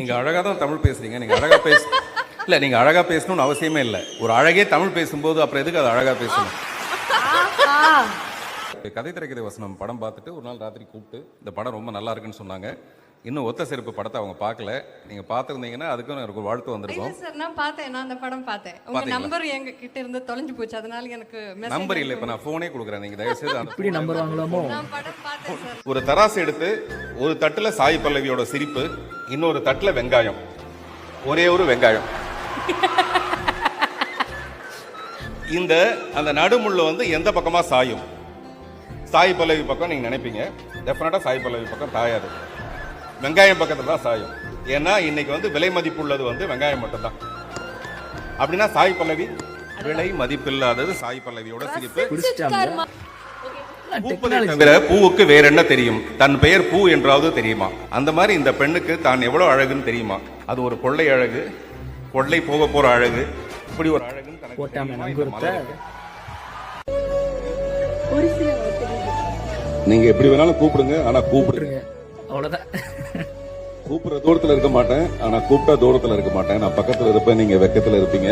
நீங்க அழகா தான் தமிழ் பேசுறீங்க. நீங்க அழகா இல்ல நீங்க அழகா பேசணும்னு அவசியமே இல்லை. ஒரு அழகே தமிழ் பேசும்போது அப்புறம் எதுக்கு அது அழகா பேசணும்? கதை திரைக்கதை வசனம் படம் பார்த்துட்டு ஒரு நாள் ராத்திரி கூப்பிட்டு இந்த படம் ரொம்ப நல்லா இருக்குன்னு சொன்னாங்க. இன்னும் ஒத்த செருப்பு படத்தை அவங்க பார்க்கல. நீங்க பார்த்துருந்தீங்கன்னா அதுக்கும் எனக்கு ஒரு வாழ்த்து வந்திருக்கும். சார் நான் பார்த்தேன், நான் அந்த படம் பார்த்தேன். உங்க நம்பர் எங்க கிட்ட இருந்து தொலைஞ்சு போச்சு, அதனால எனக்கு நம்பர் இல்லை. இப்ப நான் போனே கொடுக்குறேன், நீங்க தயவு செய்து இப்படி நம்பர் வாங்கலாமோ? நான் படம் பார்த்தேன் சார். ஒரு தராசு எடுத்து ஒரு தட்டுல சாய் பல்லவியோட சிரிப்பு, இன்னொரு தட்டுல வெங்காயம், ஒரே ஒரு வெங்காயம். இந்த அந்த நடுமுள்ள வந்து எந்த பக்கமா சாயும்? சாய் பல்லவி பக்கம் நீங்க நினைப்பீங்க, டெஃபினட்டா சாய் பல்லவி பக்கம் தாயாது, வெங்காயம் பக்கத்துல தான் சாயும். ஏன்னா இன்னைக்கு வந்து விலை மதிப்புள்ளது வந்து வெங்காயம் மட்டும்தான். அப்படின்னா சாய் பல்லவி விலை மதிப்பில்லாதது சாய் பல்லவியோட சிரிப்பு. தவிர பூவுக்கு வேற என்ன தெரியும்? தன் பெயர் பூ என்றாவது தெரியுமா? அந்த மாதிரி இந்த பெண்ணுக்கு தான் எவ்வளவு அழகுன்னு தெரியுமா? அது ஒரு கொள்ளை அழகு, கொள்ளை போக போற அழகு, இப்படி ஒரு அழகுன்னு நீங்க எப்படி வேணாலும் கூப்பிடுங்க, ஆனா கூப்பிடுங்க அவ்வளவுதான். கூப்பிடுற தூரத்துல இருக்க மாட்டேன், ஆனா கூப்பிட்டா தூரத்துல இருக்க மாட்டேன். நான் பக்கத்துல இருப்பேன், நீங்க வெக்கத்துல இருப்பீங்க.